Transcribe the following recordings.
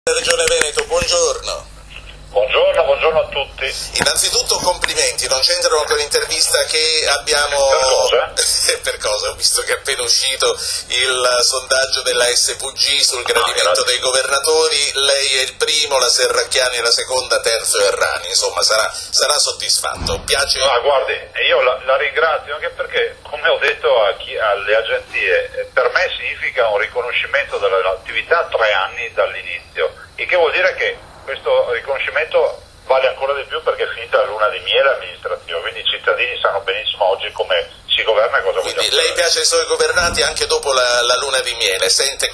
Regione Veneto, buongiorno. Buongiorno a tutti. Innanzitutto complimenti, non c'entrano con l'intervista che abbiamo... Per cosa? Per cosa? Ho visto che è appena uscito il sondaggio della SVG sul gradimento dei governatori, lei è il primo, la Serracchiani è la seconda, terzo è Errani, insomma sarà soddisfatto. Piace? Guardi, io la ringrazio anche perché, come ho detto alle agenzie, per me significa un riconoscimento dell'attività a 3 anni dall'inizio, il che vuol dire che questo riconoscimento vale ancora di più perché è finita la luna di miele amministrativa, quindi i cittadini sanno benissimo oggi come si governa e cosa vogliamo fare. Lei piace ai suoi governati anche dopo la luna di miele. Senta,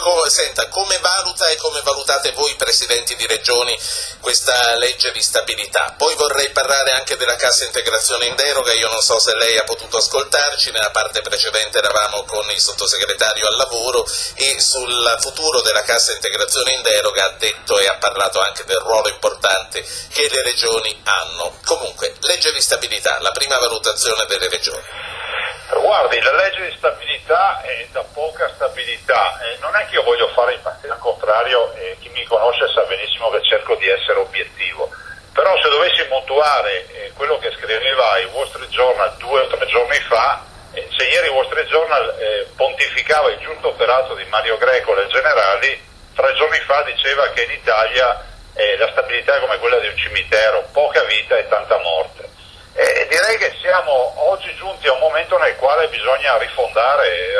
come valuta e come valutate voi presidenti di regioni questa legge di stabilità? Poi vorrei parlare anche della cassa integrazione in deroga, io non so se lei ha potuto ascoltarci, nella parte precedente eravamo con il sottosegretario al lavoro e sul futuro della cassa integrazione in deroga ha detto e ha parlato anche del ruolo importante che le regioni hanno. Comunque, legge di stabilità, la prima valutazione delle regioni. Guardi, la legge di stabilità è da poca stabilità, non è che io voglio fare al contrario, chi mi conosce sa benissimo che cerco di essere obiettivo, però se dovessi mutuare quello che scriveva il Wall Street Journal 2 o 3 giorni fa, se ieri il Wall Street Journal pontificava il giusto operato di Mario Greco e Generali, 3 giorni fa diceva che in Italia la stabilità è come quella di un cimitero, poca vita e tanta morte. Direi che siamo oggi giunti a un momento nel quale bisogna rifondare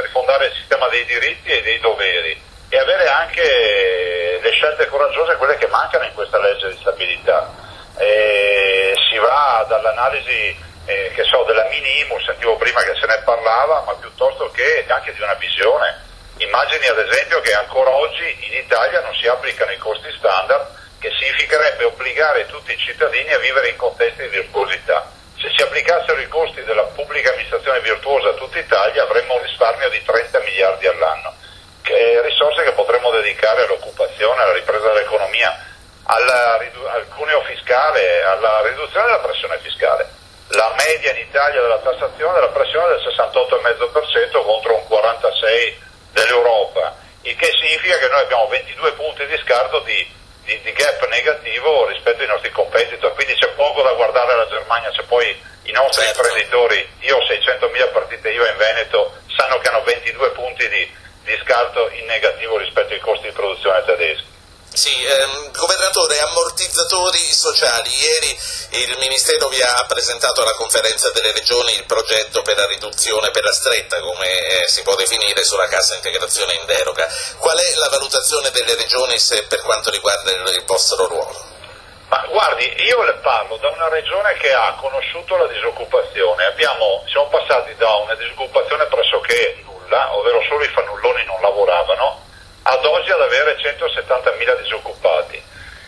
il sistema dei diritti e dei doveri e avere anche le scelte coraggiose, quelle che mancano in questa legge di stabilità. Si va dall'analisi della minimo, sentivo prima che se ne parlava, ma piuttosto che anche di una visione. Immagini ad esempio che ancora oggi in Italia non si applicano i costi standard, che significherebbe obbligare tutti i cittadini a vivere in contesti di virtuosità. Se si applicassero i costi della pubblica amministrazione virtuosa a tutta Italia avremmo un risparmio di 30 miliardi all'anno, risorse che potremmo dedicare all'occupazione, alla ripresa dell'economia, al cuneo fiscale, alla riduzione della pressione fiscale. La media in Italia della tassazione della pressione è del 68,5% contro un 46% dell'Europa, il che significa che noi abbiamo 22 punti di scarto di gap negativo rispetto ai nostri competitor, quindi c'è poco da guardare alla Germania, se poi i nostri imprenditori, io ho 600.000 partite IVA in Veneto, sanno che hanno 22 punti di scarto in negativo rispetto ai costi di produzione tedeschi. Sì, governatore, ammortizzatori sociali. Ieri il Ministero vi ha presentato alla conferenza delle regioni il progetto per la riduzione, per la stretta, come si può definire, sulla cassa integrazione in deroga. Qual è la valutazione delle regioni per quanto riguarda il vostro ruolo? Ma guardi, io le parlo da una regione che ha conosciuto la disoccupazione. Siamo passati da una disoccupazione pressoché nulla, ovvero solo i fannulloni non lavoravano, ad oggi ad avere 170.000 disoccupati.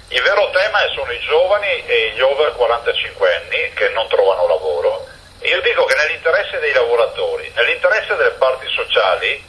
Il vero tema sono i giovani e gli over 45 anni che non trovano lavoro. E io dico che nell'interesse dei lavoratori, nell'interesse delle parti sociali,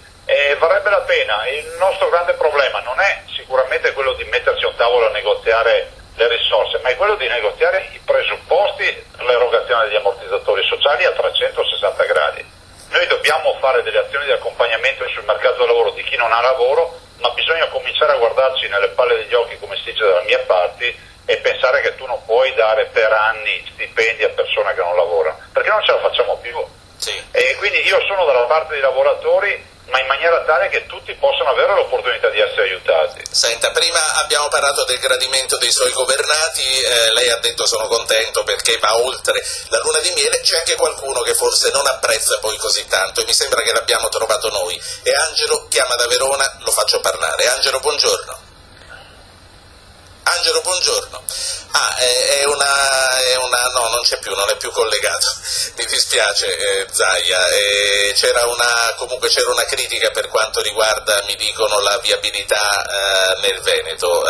varrebbe la pena. Il nostro grande problema non è sicuramente quello di mettersi a un tavolo a negoziare le risorse, ma è quello di negoziare i presupposti per l'erogazione degli ammortizzatori sociali a 360 gradi. Noi dobbiamo fare delle azioni di accompagnamento sul mercato del lavoro di chi non ha lavoro, ma bisogna cominciare a guardarci nelle palle degli occhi, come si dice dalla mia parte, e pensare che tu non puoi dare per anni stipendi a persone che non lavorano, perché non ce la facciamo più. Sì. E quindi io sono dalla parte dei lavoratori, ma in maniera tale che tutti possano avere l'opportunità di essere aiutati. Senta, prima abbiamo parlato del gradimento dei suoi governati, lei ha detto sono contento perché va oltre la luna di miele, c'è anche qualcuno che forse non apprezza poi così tanto e mi sembra che l'abbiamo trovato noi, e Angelo chiama da Verona, lo faccio parlare. Angelo, buongiorno. Angelo, buongiorno. No, non c'è più, non è più collegato. Mi dispiace, Zaia. Comunque c'era una critica per quanto riguarda, mi dicono, la viabilità nel Veneto.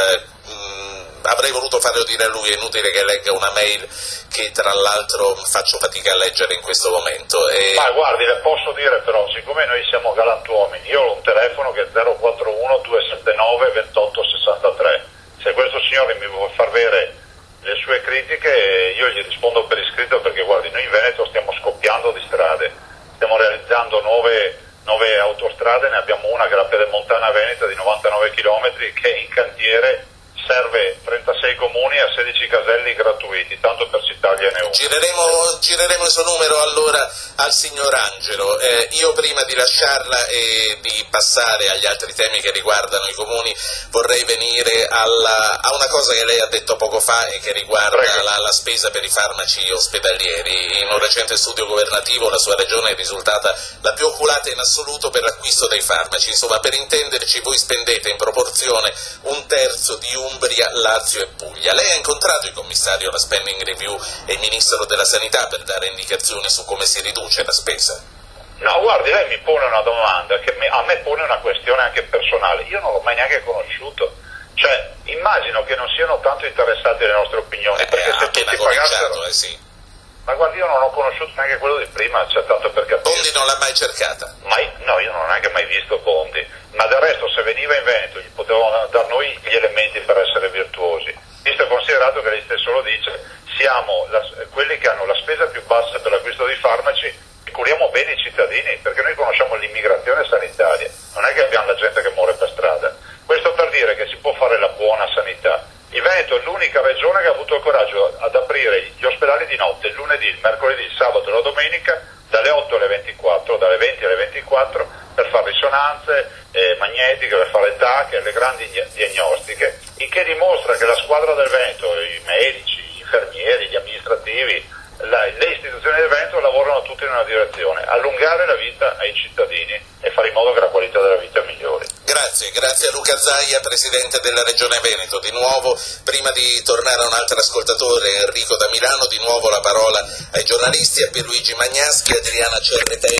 Avrei voluto farlo dire a lui, è inutile che legga una mail che tra l'altro faccio fatica a leggere in questo momento. Ma guardi, le posso dire però, siccome noi siamo galantuomini, io ho un telefono che è 041 279 2863. Se questo signore mi vuole far avere le sue critiche, io gli rispondo per iscritto, perché guardi, noi in Veneto stiamo scoppiando di strade, stiamo realizzando nuove autostrade, ne abbiamo una che è la Pedemontana Veneta di 99 km che è in cantiere, serve 36 comuni a 16 caselli gratuiti, tanto per citargliene uno. Gireremo il suo numero allora al signor Angelo. Io prima di lasciarla e di passare agli altri temi che riguardano i comuni vorrei venire a una cosa che lei ha detto poco fa e che riguarda la spesa per i farmaci ospedalieri. In un recente studio governativo la sua regione è risultata la più oculata in assoluto per l'acquisto dei farmaci. Insomma, per intenderci, voi spendete in proporzione un terzo di Umbria, Lazio e Puglia. Lei ha incontrato il commissario alla spending review e il ministro della sanità per dare indicazioni su come si riduce la spesa? No, guardi, lei mi pone una domanda che a me pone una questione anche personale. Io non l'ho mai neanche conosciuto, cioè immagino che non siano tanto interessati alle nostre opinioni, perché se tutti pagassero... sì. Ma guardi, io non ho conosciuto neanche quello di prima, cioè tanto per capire. Bondi non l'ha mai cercata? No, io non ho neanche mai visto Bondi, ma del resto se veniva in Veneto gli potevano dar noi gli elementi per essere virtuosi, visto e considerato che lei stesso lo dice, siamo quelli che hanno la spesa più bassa per l'acquisto di farmaci e curiamo bene i cittadini, perché noi conosciamo l'immigrazione sanitaria, non è che abbiamo la gente che muore per strada. Questo per dire che si può fare la buona sanità. Il Veneto è l'unica regione che ha avuto il coraggio ad aprire gli ospedali di notte, il lunedì, il mercoledì, il sabato e la domenica, dalle 8 alle 24, dalle 20 alle 24, per fare risonanze magnetiche, per fare TAC, le grandi diagnostiche, il che dimostra che la squadra del Veneto, i medici, gli infermieri, gli amministrativi, le istituzioni del Veneto lavorano tutte in una direzione, allungare la vita ai cittadini e fare in modo che la qualità della vita migliori. Grazie a Luca Zaia, Presidente della Regione Veneto. Di nuovo, prima di tornare a un altro ascoltatore, Enrico da Milano, di nuovo la parola ai giornalisti, a Pierluigi Magnaschi, Adriana Cerretei.